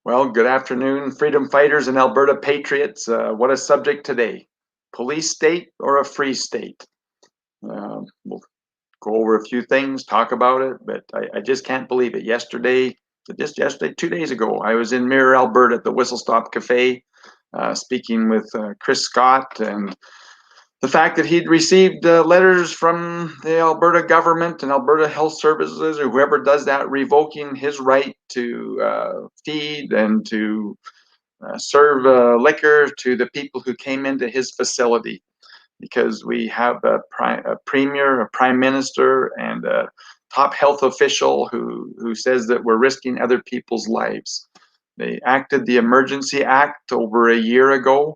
Well, good afternoon, freedom fighters and Alberta patriots. What a subject today. Police state or a free state? We'll go over a few things, talk about it, but I just can't believe it. Just yesterday, 2 days ago, I was in Mirror, Alberta at the Whistle Stop Cafe, speaking with Chris Scott, and the fact that he'd received letters from the Alberta government and Alberta Health Services or whoever does that, revoking his right to feed and to serve liquor to the people who came into his facility, because we have a premier, a prime minister, and a top health official who says that we're risking other people's lives. They acted the Emergency Act over a year ago.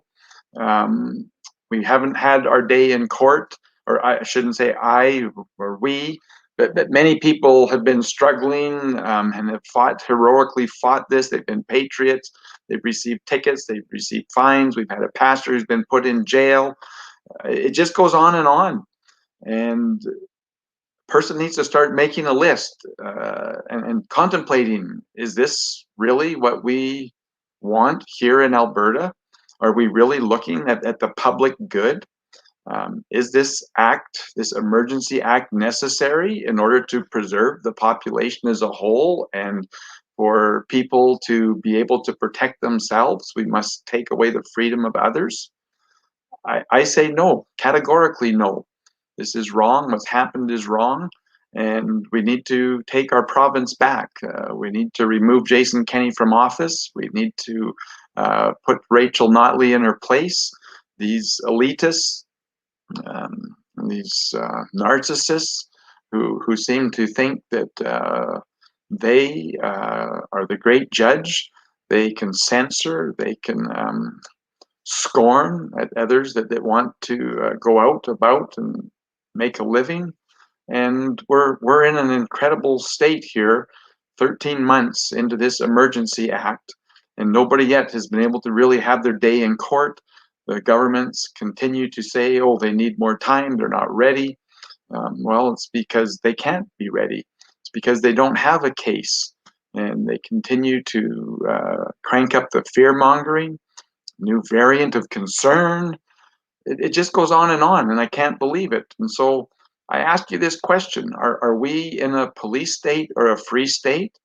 Um, we haven't had our day in court, or I shouldn't say I or we, but many people have been struggling and have heroically fought this. They've been patriots. They've received tickets. They've received fines. We've had a pastor who's been put in jail. It just goes on. And a person needs to start making a list and contemplating, is this really what we want here in Alberta? Are we really looking at the public good? Is this emergency act necessary in order to preserve the population as a whole? And for people to be able to protect themselves, we must take away the freedom of others? I say no, categorically no. This is wrong. What's happened is wrong. And we need to take our province back. We need to remove Jason Kenney from office. We need to put Rachel Notley in her place. These elitists, these narcissists who seem to think that they are the great judge. They can censor, they can scorn at others that want to go out about and make a living. And we're in an incredible state here, 13 months into this emergency act, and nobody yet has been able to really have their day in court. The governments continue to say, oh, they need more time, they're not ready. Well, it's because they can't be ready. It's because they don't have a case, and they continue to crank up the fear mongering, new variant of concern. It just goes on, and I can't believe it. And so I ask you this question: Are we in a police state or a free state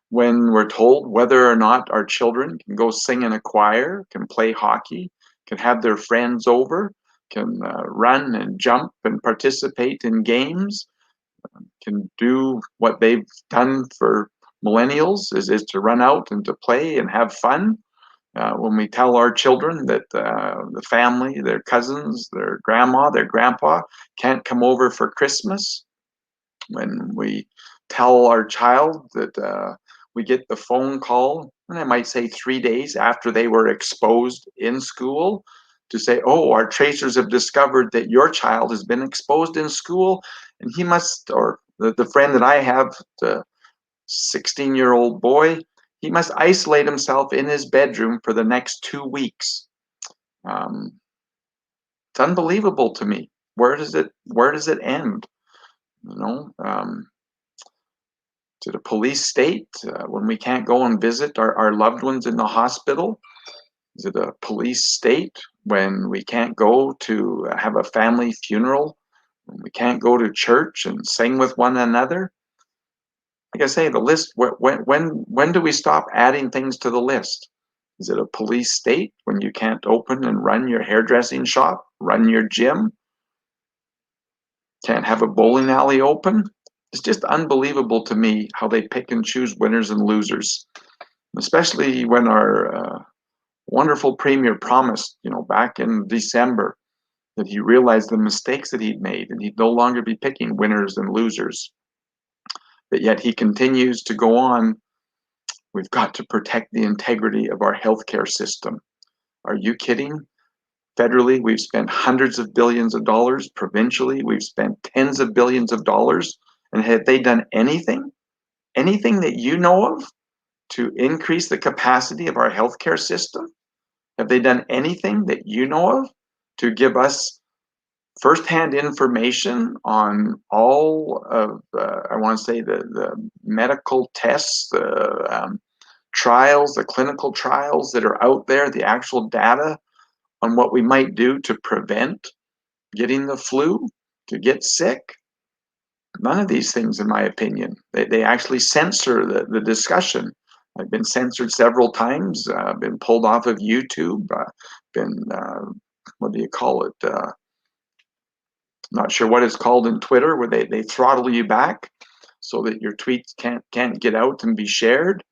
when we're told whether or not our children can go sing in a choir, can play hockey, can have their friends over, can run and jump and participate in games, can do what they've done for millennials, is to run out and to play and have fun? When we tell our children that the family, their cousins, their grandma, their grandpa can't come over for Christmas, when we tell our child that we get the phone call, and I might say 3 days after they were exposed in school, to say, oh, our tracers have discovered that your child has been exposed in school, and he must, or the friend that I have, the 16-year-old boy, he must isolate himself in his bedroom for the next 2 weeks. It's unbelievable to me. Where does it end? You know, to the police state when we can't go and visit our loved ones in the hospital? Is it a police state when we can't go to have a family funeral? When we can't go to church and sing with one another? Like I say, the list, when do we stop adding things to the list? Is it a police state when you can't open and run your hairdressing shop, run your gym, can't have a bowling alley open? It's just unbelievable to me how they pick and choose winners and losers, especially when our wonderful premier promised, back in December, that he realized the mistakes that he'd made and he'd no longer be picking winners and losers. But yet he continues to go on. We've got to protect the integrity of our healthcare system. Are you kidding? Federally, we've spent hundreds of billions of dollars. Provincially, we've spent tens of billions of dollars. And have they done anything that you know of, to increase the capacity of our healthcare system? Have they done anything that you know of to give us firsthand information on all of, I want to say, the medical tests, trials, the clinical trials that are out there, the actual data on what we might do to prevent getting the flu, to get sick. None of these things, in my opinion. They actually censor the discussion. I've been censored several times, been pulled off of YouTube, been, what do you call it? Not sure what it's called in Twitter, where they throttle you back so that your tweets can't get out and be shared.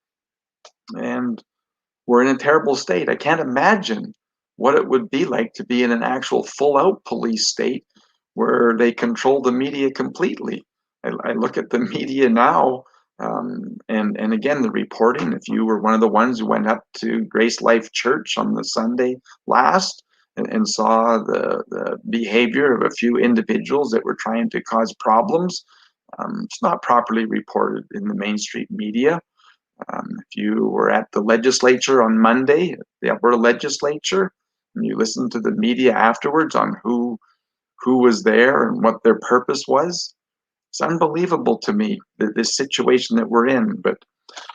And we're in a terrible state. I can't imagine what it would be like to be in an actual full-out police state where they control the media completely. I look at the media now, and again, the reporting. If you were one of the ones who went up to Grace Life Church on the Sunday last and saw the behavior of a few individuals that were trying to cause problems, it's not properly reported in the mainstream media. If you were at the legislature on Monday, the Alberta legislature, and you listened to the media afterwards on who was there and what their purpose was, it's unbelievable to me, that this situation that we're in. But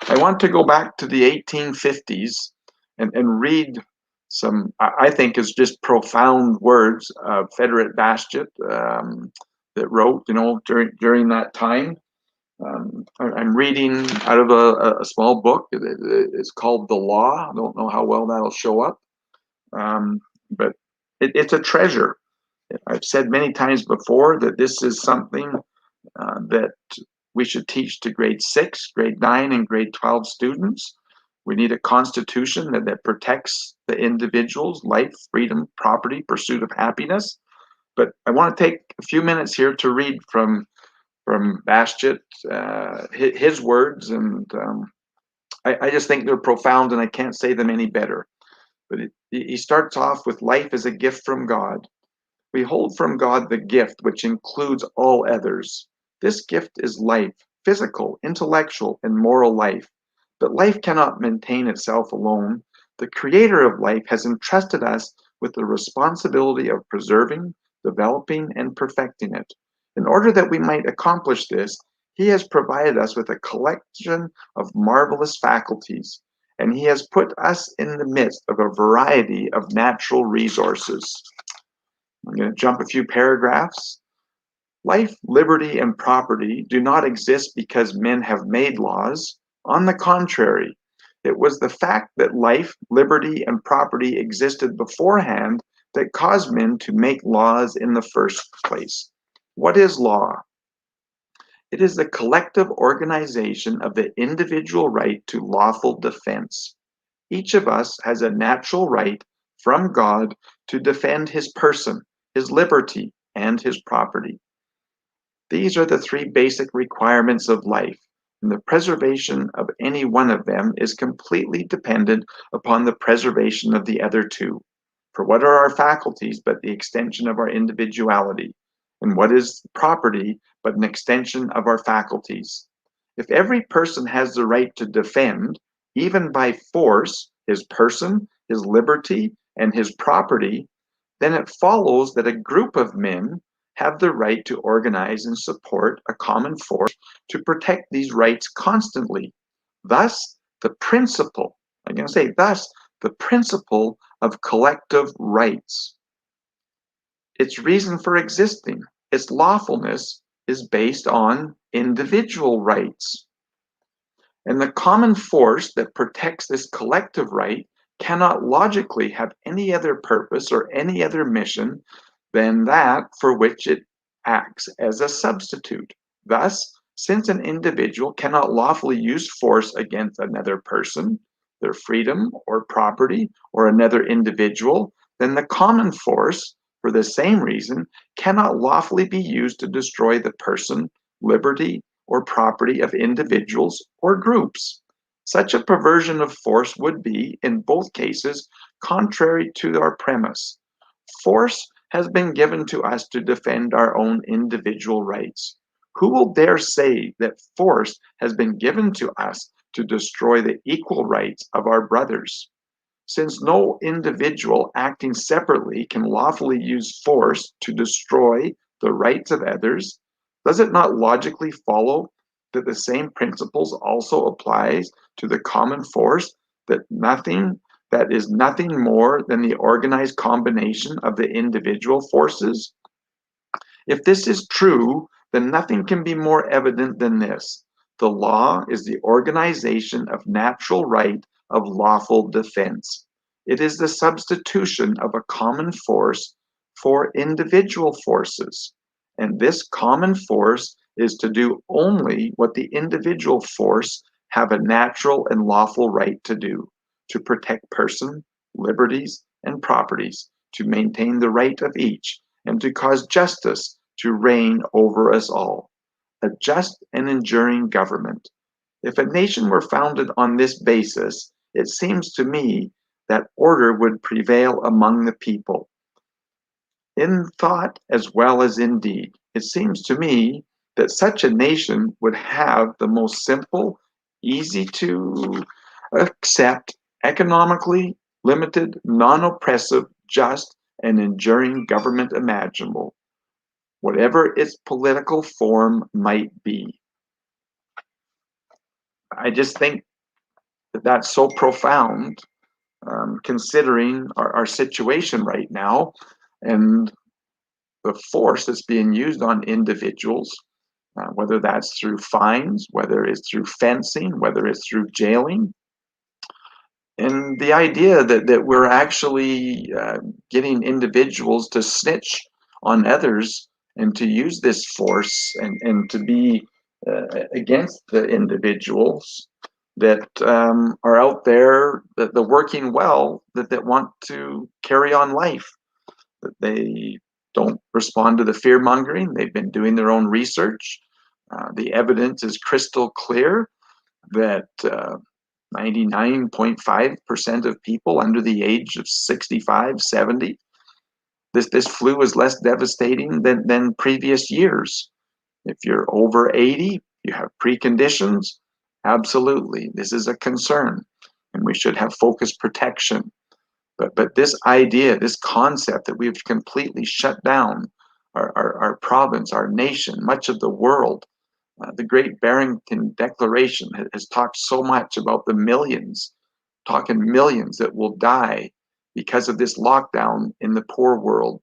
I want to go back to the 1850s and read some, I think is just profound words of Frederick Bastiat that wrote, during that time. I'm reading out of a small book. It's called The Law. I don't know how well that'll show up, but it's a treasure. I've said many times before that this is something that we should teach to grade 6, grade 9, and grade 12 students. We need a constitution that protects the individual's life, freedom, property, pursuit of happiness. But I want to take a few minutes here to read from Bastiat, his words, and I just think they're profound, and I can't say them any better. But he starts off with, life is a gift from God. We hold from God the gift which includes all others. This gift is life, physical, intellectual, and moral life. But life cannot maintain itself alone. The creator of life has entrusted us with the responsibility of preserving, developing, and perfecting it. In order that we might accomplish this, he has provided us with a collection of marvelous faculties, and he has put us in the midst of a variety of natural resources. I'm going to jump a few paragraphs. Life, liberty, and property do not exist because men have made laws. On the contrary, it was the fact that life, liberty, and property existed beforehand that caused men to make laws in the first place. What is law? It is the collective organization of the individual right to lawful defense. Each of us has a natural right from God to defend his person, his liberty, and his property. These are the three basic requirements of life, and the preservation of any one of them is completely dependent upon the preservation of the other two. For what are our faculties but the extension of our individuality? And what is property but an extension of our faculties? If every person has the right to defend, even by force, his person, his liberty, and his property, then it follows that a group of men have the right to organize and support a common force to protect these rights constantly. Thus, the principle, I'm going to say thus, the principle of collective rights. Its reason for existing, its lawfulness, is based on individual rights. And the common force that protects this collective right cannot logically have any other purpose or any other mission than that for which it acts as a substitute. Thus, since an individual cannot lawfully use force against another person, their freedom or property, or another individual, then the common force, for the same reason, cannot lawfully be used to destroy the person, liberty, or property of individuals or groups. Such a perversion of force would be, in both cases, contrary to our premise. Force has been given to us to defend our own individual rights. Who will dare say that force has been given to us to destroy the equal rights of our brothers? Since no individual acting separately can lawfully use force to destroy the rights of others, does it not logically follow that the same principles also applies to the common force that is nothing more than the organized combination of the individual forces? If this is true, then nothing can be more evident than this. The law is the organization of natural right of lawful defense. It is the substitution of a common force for individual forces. And this common force is to do only what the individual force have a natural and lawful right to do, to protect person, liberties, and properties, to maintain the right of each, and to cause justice to reign over us all. A just and enduring government. If a nation were founded on this basis, it seems to me that order would prevail among the people, in thought as well as in deed. It seems to me that such a nation would have the most simple, easy to accept, economically limited, non-oppressive, just, and enduring government imaginable, whatever its political form might be. I just think that that's so profound, considering our situation right now and the force that's being used on individuals, whether that's through fines, whether it's through fencing, whether it's through jailing. And the idea that we're actually getting individuals to snitch on others and to use this force and to be against the individuals that are out there, that the working well, that want to carry on life, that they don't respond to the fear mongering. They've been doing their own research. The evidence is crystal clear that 99.5% of people under the age of 65, 70, this flu is less devastating than previous years. If you're over 80, you have preconditions, absolutely, this is a concern, and we should have focused protection. But this idea, this concept that we've completely shut down our province, our nation, much of the world. The Great Barrington Declaration has talked so much about the millions, talking millions that will die because of this lockdown in the poor world.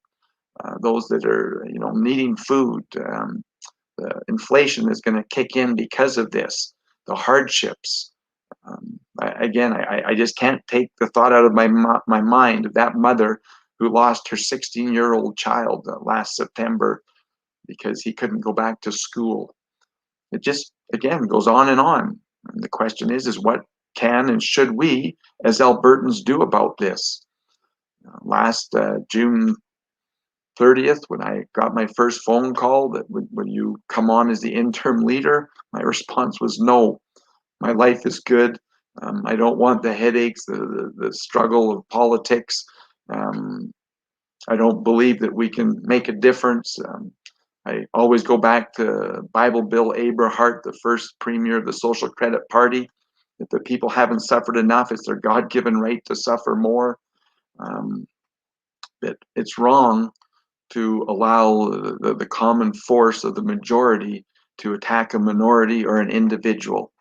Those that are, needing food. The inflation is going to kick in because of this. The hardships. I just can't take the thought out of my mind of that mother who lost her 16-year-old child last September because he couldn't go back to school. It just, again, goes on and on. And the question is what can and should we as Albertans do about this? Last June 30th, when I got my first phone call that would you come on as the interim leader, my response was no. My life is good. I don't want the headaches, the struggle of politics. I don't believe that we can make a difference. I always go back to Bible Bill Aberhart, the first premier of the Social Credit Party. If the people haven't suffered enough, it's their God-given right to suffer more. That it's wrong to allow the common force of the majority to attack a minority or an individual.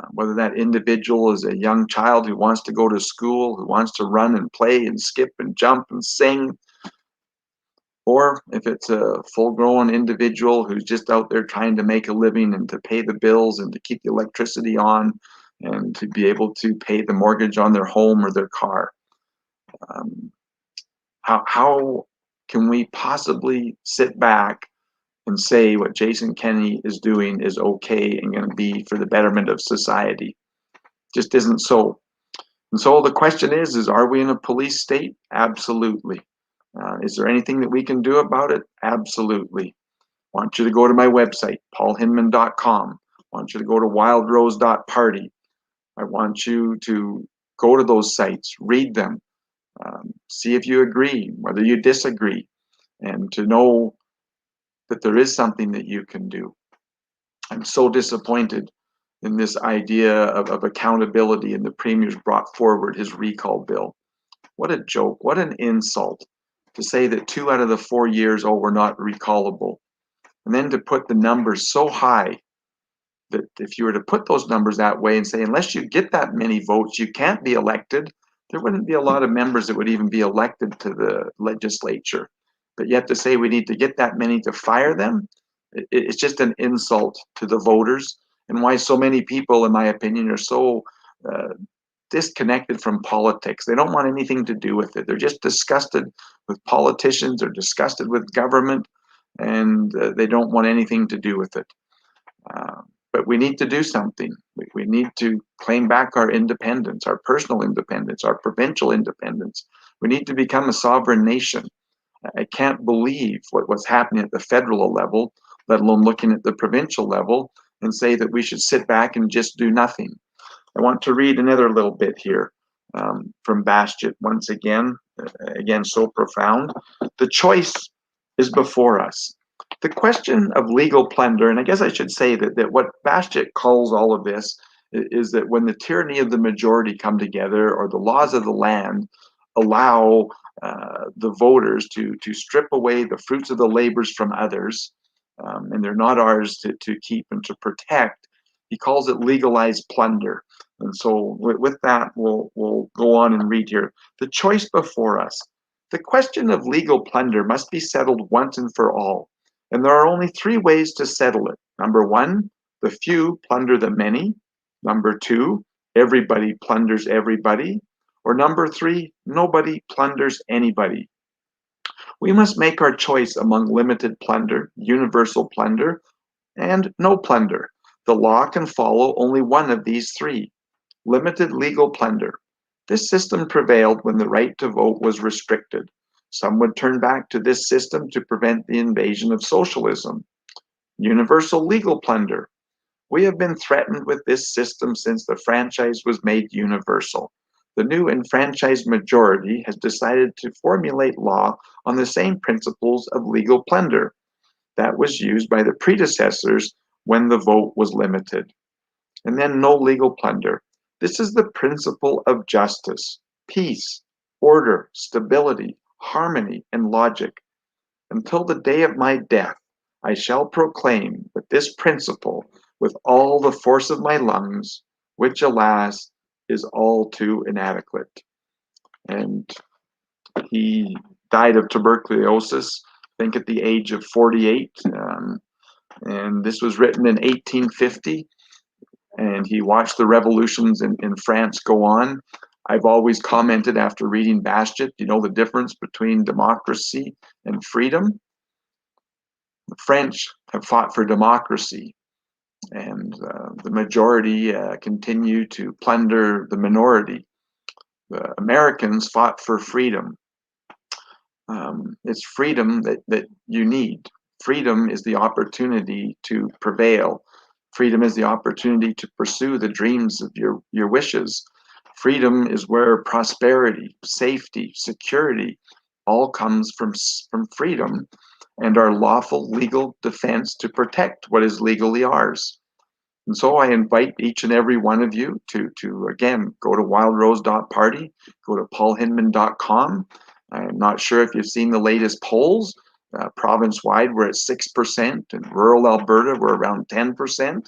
Whether that individual is a young child who wants to go to school, who wants to run and play and skip and jump and sing, or if it's a full-grown individual who's just out there trying to make a living and to pay the bills and to keep the electricity on and to be able to pay the mortgage on their home or their car. How can we possibly sit back and say what Jason Kenney is doing is okay and going to be for the betterment of society? Just isn't so. And so the question is are we in a police state? Absolutely. Is there anything that we can do about it? Absolutely. I want you to go to my website, paulhinman.com. I want you to go to wildrose.party. I want you to go to those sites, read them, see if you agree, whether you disagree, and to know that there is something that you can do. I'm so disappointed in this idea of accountability, and the premier's brought forward his recall bill. What a joke, what an insult to say that 2 out of the 4 years, we're not recallable. And then to put the numbers so high that if you were to put those numbers that way and say, unless you get that many votes, you can't be elected, there wouldn't be a lot of members that would even be elected to the legislature. But yet to say we need to get that many to fire them, it's just an insult to the voters, and why so many people, in my opinion, are so disconnected from politics. They don't want anything to do with it. They're just disgusted with politicians, they're disgusted with government, and they don't want anything to do with it. But we need to do something. We need to claim back our independence, our personal independence, our provincial independence. We need to become a sovereign nation. I can't believe what's happening at the federal level, let alone looking at the provincial level, and say that we should sit back and just do nothing. I want to read another little bit here from Bastiat once again, so profound. The choice is before us. The question of legal plunder, and I guess I should say that what Bastiat calls all of this is that when the tyranny of the majority come together, or the laws of the land allow the voters to strip away the fruits of the labors from others, and they're not ours to keep and to protect, he calls it legalized plunder. And so with that, we'll go on and read here. The choice before us. The question of legal plunder must be settled once and for all. And there are only three ways to settle it. Number one, the few plunder the many. Number two, everybody plunders everybody. Or number three, nobody plunders anybody. We must make our choice among limited plunder, universal plunder, and no plunder. The law can follow only one of these three. Limited legal plunder. This system prevailed when the right to vote was restricted. Some would turn back to this system to prevent the invasion of socialism. Universal legal plunder. We have been threatened with this system since the franchise was made universal. The new enfranchised majority has decided to formulate law on the same principles of legal plunder that was used by the predecessors when the vote was limited. And then no legal plunder. This is the principle of justice, peace, order, stability, harmony, and logic. Until the day of my death, I shall proclaim that this principle with all the force of my lungs, which, alas, is all too inadequate. And he died of tuberculosis, I think at the age of 48. And this was written in 1850. And he watched the revolutions in France go on. I've always commented after reading Bastiat, you know the difference between democracy and freedom? The French have fought for democracy, and the majority continue to plunder the minority. The Americans fought for freedom. It's freedom that you need. Freedom is the opportunity to prevail. Freedom is the opportunity to pursue the dreams of your wishes. Freedom is where prosperity, safety, security all comes from freedom and our lawful legal defense to protect what is legally ours. And so I invite each and every one of you to again, go to wildrose.party, go to paulhinman.com. I'm not sure if you've seen the latest polls. Province-wide, we're at 6%. In rural Alberta, we're around 10%.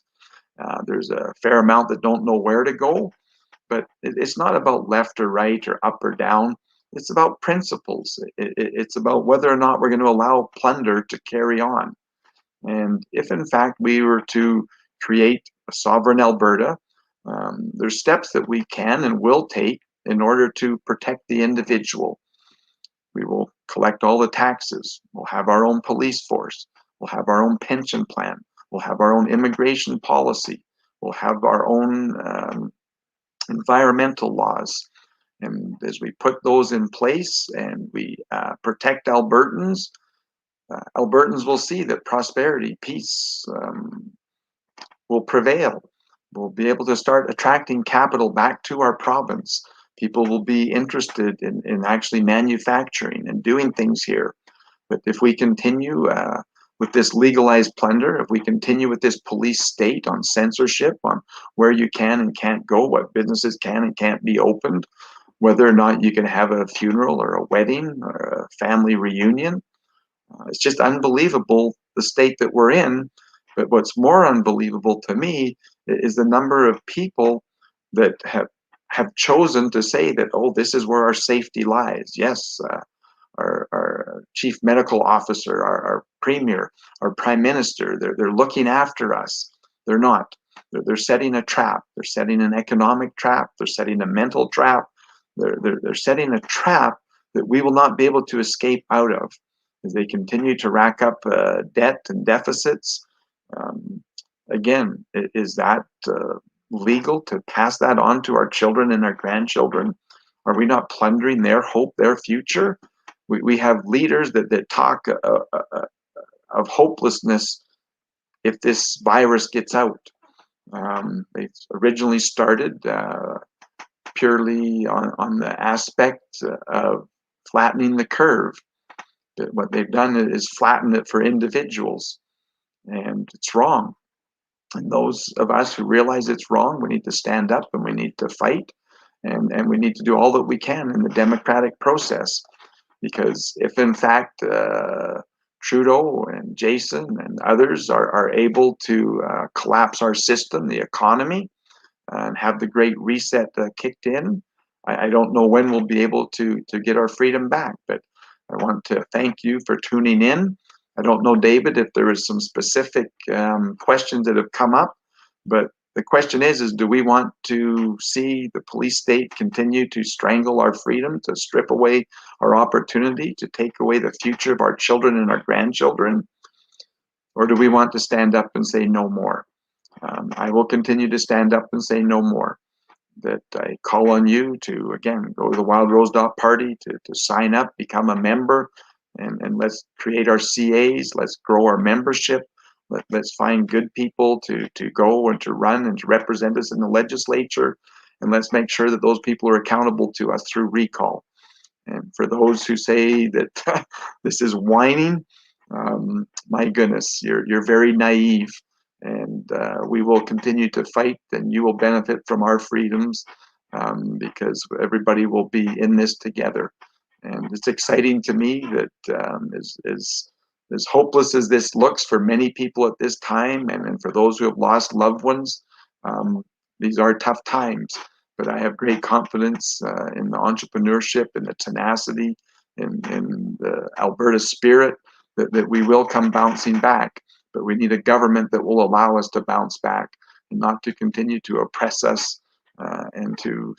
There's a fair amount that don't know where to go. But it's not about left or right or up or down. It's about principles. It's about whether or not we're going to allow plunder to carry on. And if, in fact, we were to create a sovereign Alberta, there's steps that we can and will take in order to protect the individual. We will collect all the taxes. We'll have our own police force. We'll have our own pension plan. We'll have our own immigration policy. We'll have our own environmental laws. And as we put those in place and we protect Albertans, Albertans will see that prosperity, peace will prevail. We'll be able to start attracting capital back to our province. People will be interested in actually manufacturing and doing things here. But if we continue with this legalized plunder, if we continue with this police state on censorship, on where you can and can't go, what businesses can and can't be opened, whether or not you can have a funeral or a wedding or a family reunion, it's just unbelievable the state that we're in. But what's more unbelievable to me is the number of people that have chosen to say that, oh, this is where our safety lies. Yes, our chief medical officer, our premier, our prime minister, they're looking after us. They're not. They're setting a trap. They're setting an economic trap. They're setting a mental trap. They're setting a trap that we will not be able to escape out of as they continue to rack up debt and deficits. Um, Again, is that legal to pass that on to our children and our grandchildren? Are we not plundering their hope, their future? We have leaders that talk of hopelessness if this virus gets out. They originally started purely on the aspect of flattening the curve. But what they've done is flatten it for individuals, and it's wrong. And those of us who realize it's wrong, we need to stand up and we need to fight, and we need to do all that we can in the democratic process. Because if in fact Trudeau and Jason and others are able to collapse our system, the economy, and have the Great Reset kicked in, I don't know when we'll be able to get our freedom back. But I want to thank you for tuning in. I don't know, David, if there is some specific questions that have come up, but the question is do we want to see the police state continue to strangle our freedom, to strip away our opportunity, to take away the future of our children and our grandchildren? Or do we want to stand up and say no more? I will continue to stand up and say no more. That I call on you to, again, go to the Wild Rose Party, to sign up, become a member, and let's create our CAs. Let's grow our membership. Let's find good people to go and to run and to represent us in the legislature. And let's make sure that those people are accountable to us through recall. And for those who say that this is whining, my goodness, you're very naive. And we will continue to fight, and you will benefit from our freedoms, because everybody will be in this together. And it's exciting to me that as hopeless as this looks for many people at this time, and for those who have lost loved ones, these are tough times. But I have great confidence in the entrepreneurship and the tenacity in the Alberta spirit that we will come bouncing back. But we need a government that will allow us to bounce back and not to continue to oppress us and to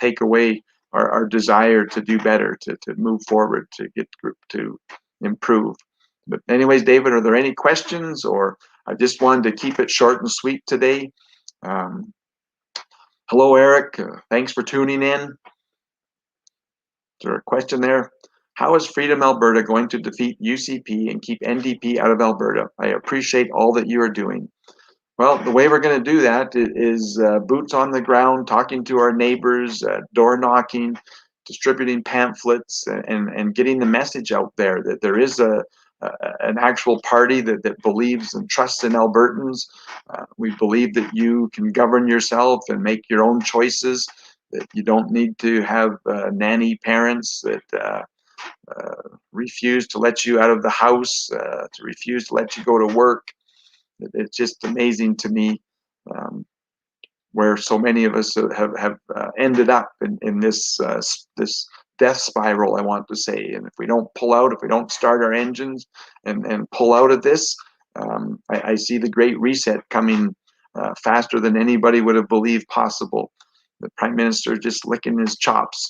take away our desire to do better, to move forward, to get to improve. But anyways, David, are there any questions? Or I just wanted to keep it short and sweet today. Hello, Eric. Thanks for tuning in. Is there a question there? How is Freedom Alberta going to defeat UCP and keep NDP out of Alberta? I appreciate all that you are doing. Well, the way we're going to do that is boots on the ground, talking to our neighbors, door knocking, distributing pamphlets, and getting the message out there that there is an actual party that believes and trusts in Albertans. We believe that you can govern yourself and make your own choices, that you don't need to have nanny parents that refuse to let you out of the house, to refuse to let you go to work. It's just amazing to me where so many of us have ended up in this this death spiral, I want to say. And if we don't pull out, if we don't start our engines and pull out of this, I see the Great Reset coming faster than anybody would have believed possible. The Prime Minister just licking his chops.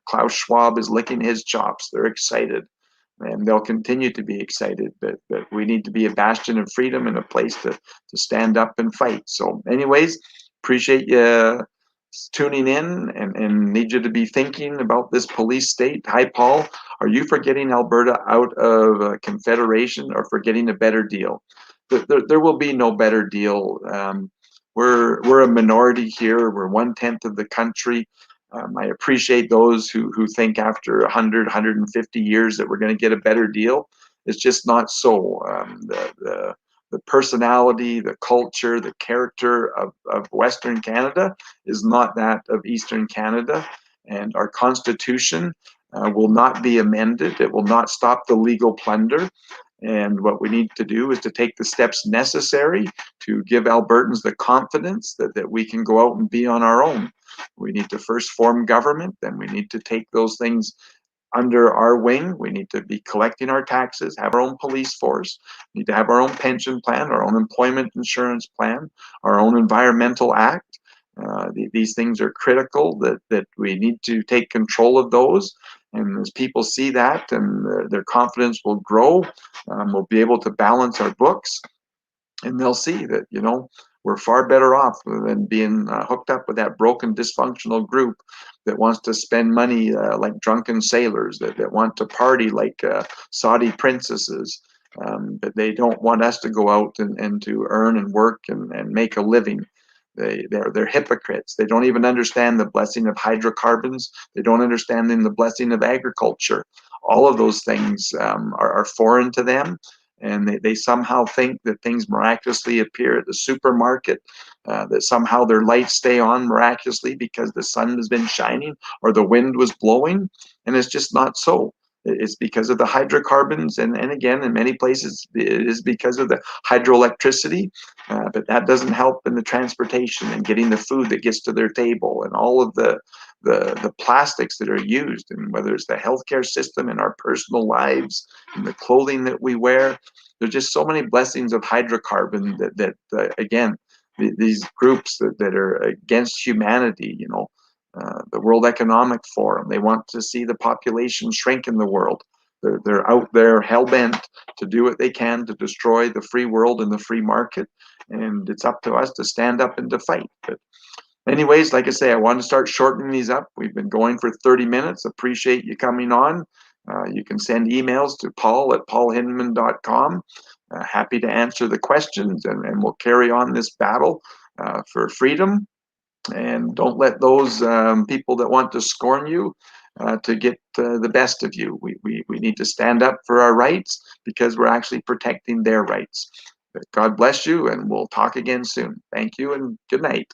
Klaus Schwab is licking his chops. They're excited, and they'll continue to be excited. But we need to be a bastion of freedom and a place to stand up and fight. So anyways, appreciate you tuning in, and need you to be thinking about this police state. Hi, Paul. Are you for getting Alberta out of Confederation or for getting a better deal? There will be no better deal. We're a minority here. We're 1/10 of the country. I appreciate those who think after 100, 150 years that we're going to get a better deal. It's just not so. The personality, the culture, the character of Western Canada is not that of Eastern Canada. And our Constitution will not be amended. It will not stop the legal plunder. And what we need to do is to take the steps necessary to give Albertans the confidence that we can go out and be on our own. We need to first form government, then we need to take those things under our wing. We need to be collecting our taxes, have our own police force, need to have our own pension plan, our own employment insurance plan, our own environmental act. These things are critical, that we need to take control of those. And as people see that, and their confidence will grow, we'll be able to balance our books, and they'll see that, we're far better off than being hooked up with that broken, dysfunctional group that wants to spend money like drunken sailors, that want to party like Saudi princesses. But they don't want us to go out and to earn and work and make a living. They're hypocrites. They don't even understand the blessing of hydrocarbons. They don't understand the blessing of agriculture. All of those things are foreign to them, and they somehow think that things miraculously appear at the supermarket, that somehow their lights stay on miraculously because the sun has been shining or the wind was blowing, and it's just not so. It's because of the hydrocarbons, and again, in many places, it is because of the hydroelectricity, but that doesn't help in the transportation and getting the food that gets to their table, and all of the plastics that are used, and whether it's the healthcare system in our personal lives and the clothing that we wear. There's just so many blessings of hydrocarbon that again, these groups that are against humanity, the World Economic Forum, they want to see the population shrink in the world. They're out there hell-bent to do what they can to destroy the free world and the free market, and it's up to us to stand up and to fight. But anyways, like I say, I want to start shortening these up. We've been going for 30 minutes. Appreciate you coming on. You can send emails to paul@paulhinman.com. Happy to answer the questions, and we'll carry on this battle for freedom. And don't let those people that want to scorn you to get the best of you. We need to stand up for our rights because we're actually protecting their rights. But God bless you, and we'll talk again soon. Thank you, and good night.